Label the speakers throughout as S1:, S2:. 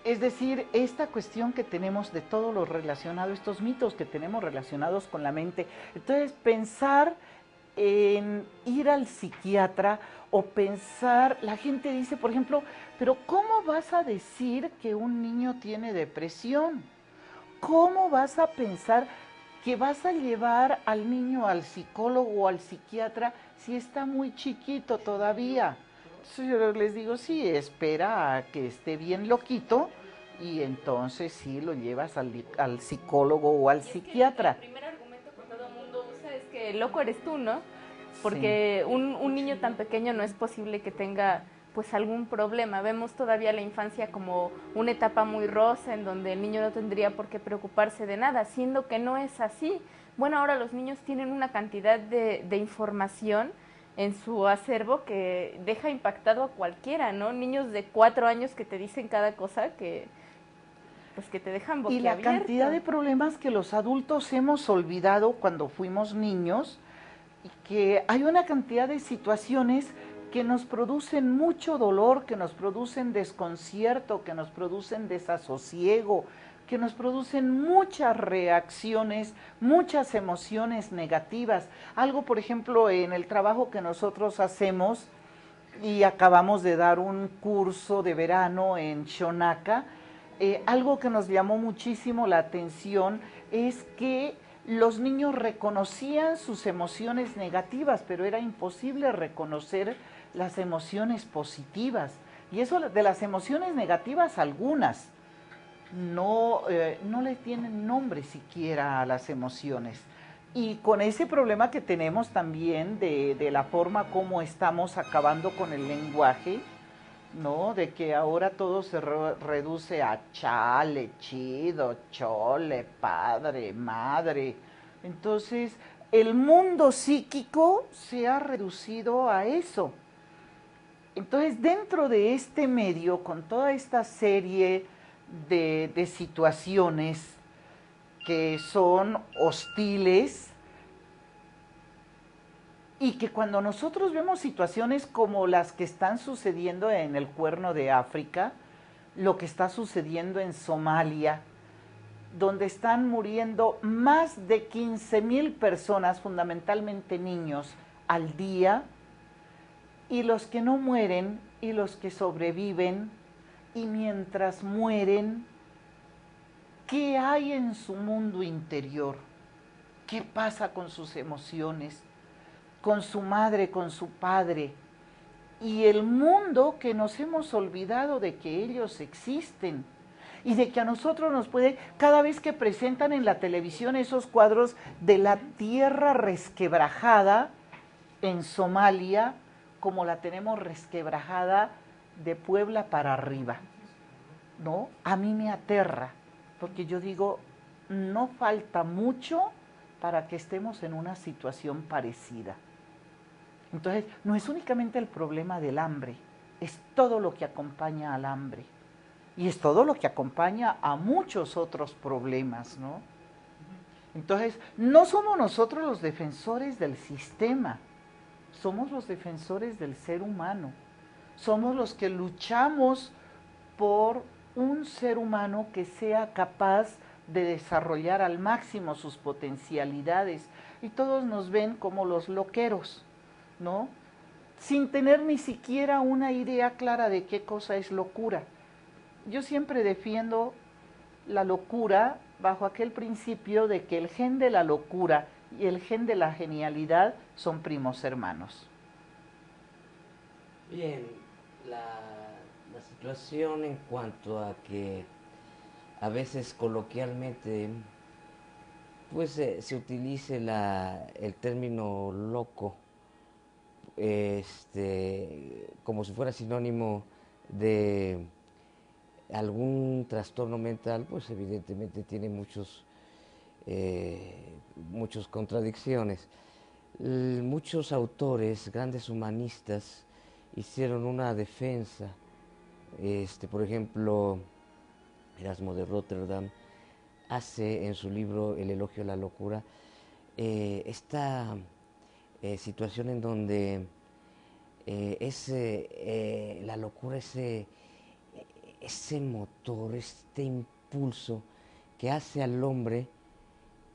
S1: Es decir, esta cuestión que tenemos de todo lo relacionado, estos mitos que tenemos relacionados con la mente. Entonces, pensar en ir al psiquiatra o pensar, la gente dice, por ejemplo, pero ¿cómo vas a decir que un niño tiene depresión? ¿Cómo vas a pensar que vas a llevar al niño al psicólogo o al psiquiatra si está muy chiquito todavía? Entonces yo les digo, sí, espera a que esté bien loquito y entonces sí lo llevas al psicólogo o al
S2: Y es que el
S1: psiquiatra.
S2: primer argumento que todo el mundo usa es que loco eres tú, ¿no?
S1: Sí.
S2: Porque un niño tan pequeño no es posible que tenga pues algún problema. Vemos todavía la infancia como una etapa muy rosa en donde el niño no tendría por qué preocuparse de nada, siendo que no es así. Bueno, ahora los niños tienen una cantidad de información en su acervo que deja impactado a cualquiera, ¿no? Niños de 4 años que te dicen cada cosa que pues que te dejan
S1: Y la cantidad
S2: boquiabierto.
S1: de problemas que los adultos hemos olvidado cuando fuimos niños, y que hay una cantidad de situaciones que nos producen mucho dolor, que nos producen desconcierto, que nos producen desasosiego, que nos producen muchas reacciones, muchas emociones negativas. Algo, por ejemplo, en el trabajo que nosotros hacemos, y acabamos de dar un curso de verano en Shonaka, algo que nos llamó muchísimo la atención es que los niños reconocían sus emociones negativas, pero era imposible reconocer las emociones positivas. Y eso de las emociones negativas, algunas no le tienen nombre siquiera a las emociones. Y con ese problema que tenemos también de la forma como estamos acabando con el lenguaje, ¿no? De que ahora todo se reduce a chale, chido, chole, padre, madre. Entonces, el mundo psíquico se ha reducido a eso. Entonces, dentro de este medio, con toda esta serie de situaciones que son hostiles, y que cuando nosotros vemos situaciones como las que están sucediendo en el Cuerno de África, lo que está sucediendo en Somalia, donde están muriendo más de 15,000 personas, fundamentalmente niños, al día, y los que no mueren y los que sobreviven, y mientras mueren, ¿qué hay en su mundo interior? ¿Qué pasa con sus emociones? Con su madre, con su padre, y el mundo que nos hemos olvidado de que ellos existen y de que a nosotros nos puede, cada vez que presentan en la televisión esos cuadros de la tierra resquebrajada en Somalia, como la tenemos resquebrajada de Puebla para arriba, ¿no? A mí me aterra, porque yo digo, no falta mucho para que estemos en una situación parecida. Entonces, no es únicamente el problema del hambre, es todo lo que acompaña al hambre. Y es todo lo que acompaña a muchos otros problemas, ¿no? Entonces, no somos nosotros los defensores del sistema, somos los defensores del ser humano. Somos los que luchamos por un ser humano que sea capaz de desarrollar al máximo sus potencialidades. Y todos nos ven como los loqueros, ¿no? Sin tener ni siquiera una idea clara de qué cosa es locura. Yo siempre defiendo la locura bajo aquel principio de que el gen de la locura y el gen de la genialidad son primos hermanos.
S3: Bien, la situación en cuanto a que a veces coloquialmente pues se utilice el término loco como si fuera sinónimo de algún trastorno mental, pues evidentemente tiene muchas contradicciones. Muchos autores, grandes humanistas, hicieron una defensa. Por ejemplo, Erasmo de Rotterdam hace en su libro El elogio a la locura esta situación en donde la locura es ese motor, este impulso que hace al hombre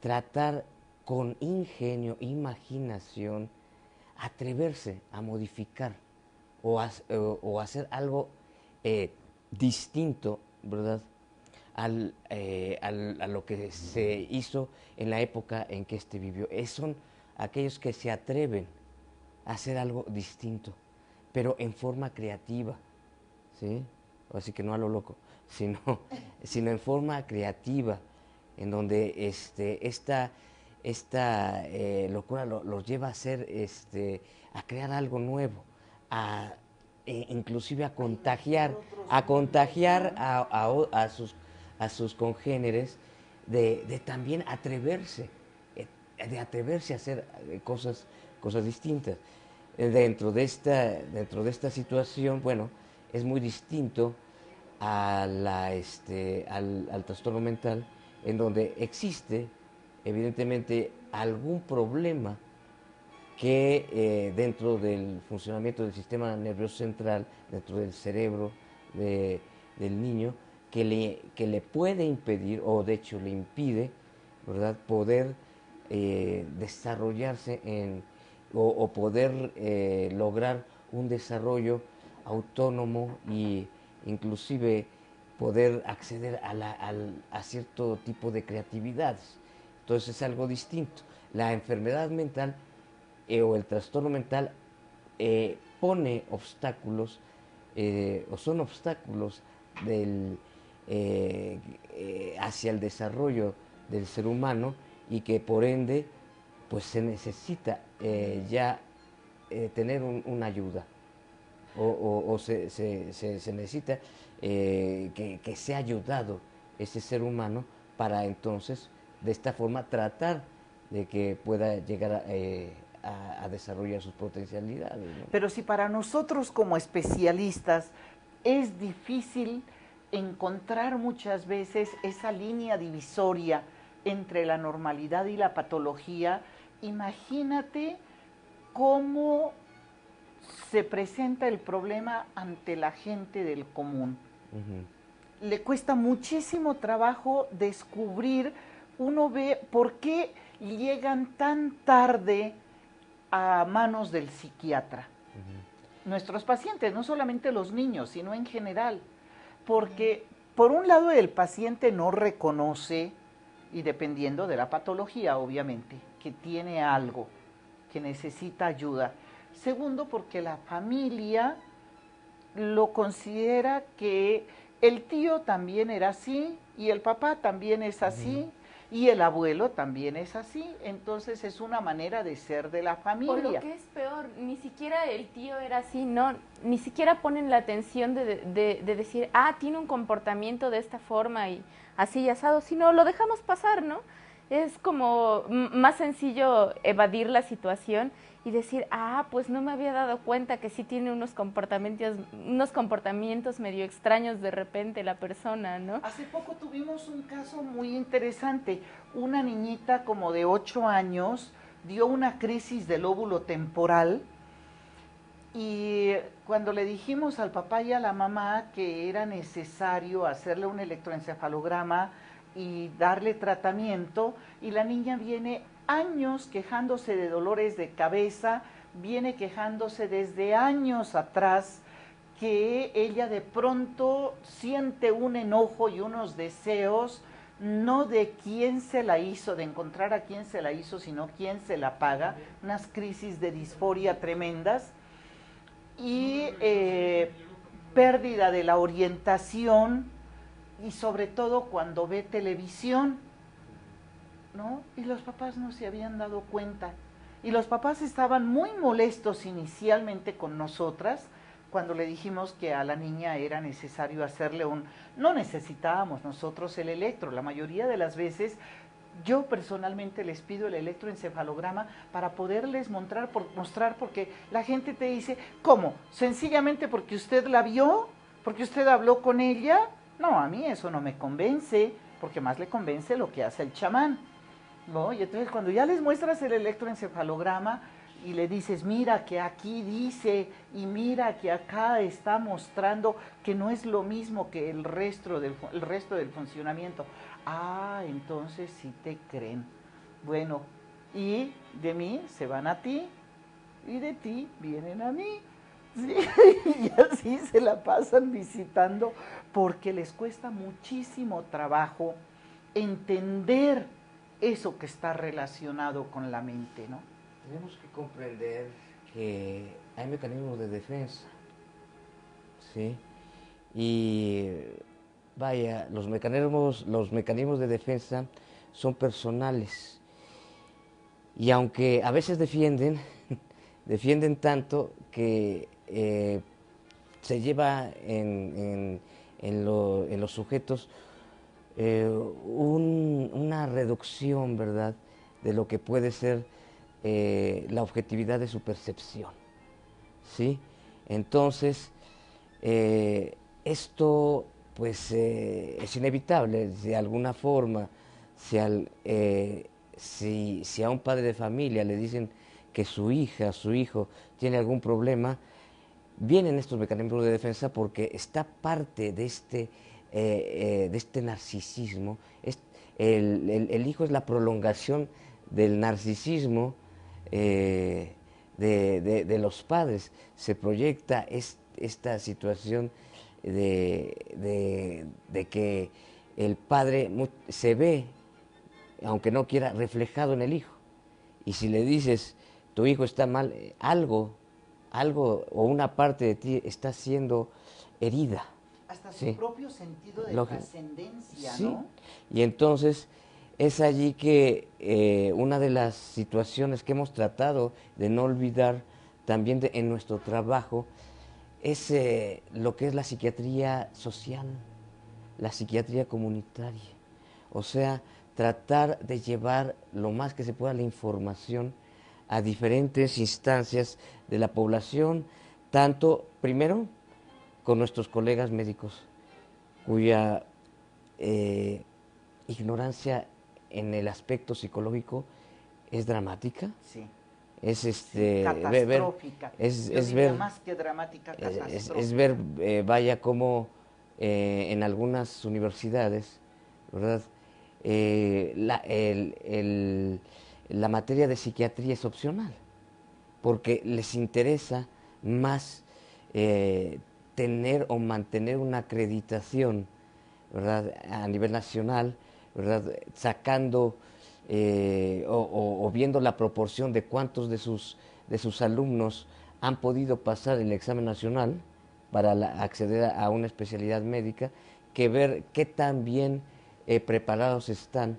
S3: tratar con ingenio, imaginación, atreverse a modificar o hacer algo distinto, ¿verdad? A lo que se hizo en la época en que éste vivió. Son aquellos que se atreven a hacer algo distinto, pero en forma creativa, ¿sí? Así que no a lo loco, sino en forma creativa, en donde esta locura los lleva a hacer, a crear algo nuevo, inclusive a contagiar a sus congéneres de también atreverse, a hacer cosas distintas. Dentro de esta situación, bueno, es muy distinto al trastorno mental, en donde existe evidentemente algún problema que dentro del funcionamiento del sistema nervioso central, dentro del cerebro del niño, que le puede impedir, o de hecho le impide, ¿verdad?, poder desarrollarse o poder lograr un desarrollo autónomo y inclusive poder acceder a cierto tipo de creatividades. Entonces es algo distinto. La enfermedad mental o el trastorno mental pone obstáculos o son obstáculos hacia el desarrollo del ser humano, y que por ende pues se necesita ya tener una ayuda o se necesita que sea ayudado ese ser humano para entonces de esta forma tratar de que pueda llegar a desarrollar sus potencialidades, ¿no?
S1: Pero si para nosotros como especialistas es difícil encontrar muchas veces esa línea divisoria entre la normalidad y la patología, imagínate cómo se presenta el problema ante la gente del común. Uh-huh. Le cuesta muchísimo trabajo descubrir, uno ve por qué llegan tan tarde a manos del psiquiatra. Uh-huh. Nuestros pacientes, no solamente los niños, sino en general, porque por un lado el paciente no reconoce, y dependiendo de la patología, obviamente, que tiene algo, que necesita ayuda. Segundo, porque la familia lo considera que el tío también era así, y el papá también es así, y el abuelo también es así. Entonces es una manera de ser de la familia.
S2: O lo que es peor, ni siquiera el tío era así, no, ni siquiera ponen la atención de decir, tiene un comportamiento de esta forma y así y asado, sino lo dejamos pasar, ¿no? Es como más sencillo evadir la situación y decir, pues no me había dado cuenta que sí tiene unos comportamientos medio extraños de repente la persona, ¿no?
S1: Hace poco tuvimos un caso muy interesante. Una niñita como de 8 años dio una crisis del lóbulo temporal, y cuando le dijimos al papá y a la mamá que era necesario hacerle un electroencefalograma y darle tratamiento, y la niña viene años quejándose de dolores de cabeza, viene quejándose desde años atrás, que ella de pronto siente un enojo y unos deseos, no de quién se la hizo, de encontrar a quién se la hizo, sino quién se la paga, unas crisis de disforia tremendas, y pérdida de la orientación, y sobre todo cuando ve televisión, ¿no? Y los papás no se habían dado cuenta. Y los papás estaban muy molestos inicialmente con nosotras cuando le dijimos que a la niña era necesario hacerle no necesitábamos nosotros el electro. La mayoría de las veces yo personalmente les pido el electroencefalograma para poderles mostrar, porque la gente te dice, ¿cómo? ¿Sencillamente porque usted la vio? ¿Porque usted habló con ella? No, a mí eso no me convence, porque más le convence lo que hace el chamán, ¿no? Y entonces cuando ya les muestras el electroencefalograma, y le dices, mira que aquí dice y mira que acá está mostrando que no es lo mismo que el resto del funcionamiento. Ah, entonces sí te creen. Bueno, y de mí se van a ti y de ti vienen a mí. Sí, y así se la pasan visitando porque les cuesta muchísimo trabajo entender eso que está relacionado con la mente, ¿no?
S3: Tenemos que comprender que hay mecanismos de defensa, ¿sí? Y vaya, los mecanismos de defensa son personales. Y aunque a veces defienden, defienden tanto que se lleva en los sujetos una reducción, ¿verdad?, de lo que puede ser la objetividad de su percepción, ¿sí? Entonces, esto pues es inevitable, de alguna forma, si a un padre de familia le dicen que su hija, su hijo tiene algún problema, vienen estos mecanismos de defensa porque está parte de este narcisismo. El hijo es la prolongación del narcisismo de los padres. Se proyecta esta situación de que el padre se ve, aunque no quiera, reflejado en el hijo. Y si le dices, tu hijo está mal, algo o una parte de ti está siendo herida.
S1: Hasta su
S3: Sí.
S1: propio sentido de trascendencia,
S3: Sí.
S1: ¿no?
S3: Y entonces es allí que una de las situaciones que hemos tratado de no olvidar también en nuestro trabajo es lo que es la psiquiatría social, la psiquiatría comunitaria. O sea, tratar de llevar lo más que se pueda la información a diferentes instancias de la población, tanto primero con nuestros colegas médicos, cuya ignorancia en el aspecto psicológico es dramática.
S1: Sí.
S3: Es
S1: Sí, catastrófica.
S3: es
S1: diría
S3: ver,
S1: más que dramática, catastrófica.
S3: es ver, vaya, cómo en algunas universidades, ¿verdad? La materia de psiquiatría es opcional, porque les interesa más tener o mantener una acreditación, ¿verdad?, a nivel nacional, ¿verdad?, sacando o viendo la proporción de cuántos de sus alumnos han podido pasar el examen nacional para acceder a una especialidad médica, que ver qué tan bien preparados están.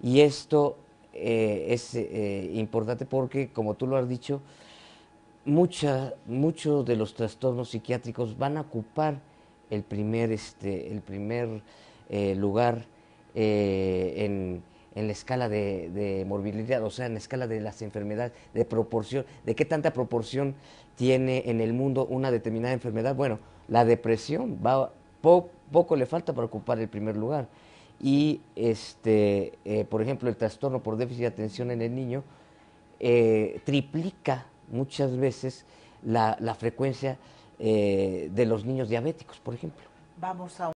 S3: Y esto es importante porque, como tú lo has dicho, muchos de los trastornos psiquiátricos van a ocupar el primer lugar en la escala de morbilidad, o sea, en la escala de las enfermedades, de proporción, de qué tanta proporción tiene en el mundo una determinada enfermedad. Bueno, la depresión poco le falta para ocupar el primer lugar. Y por ejemplo, el trastorno por déficit de atención en el niño triplica muchas veces la frecuencia de los niños diabéticos, por ejemplo.
S1: Vamos a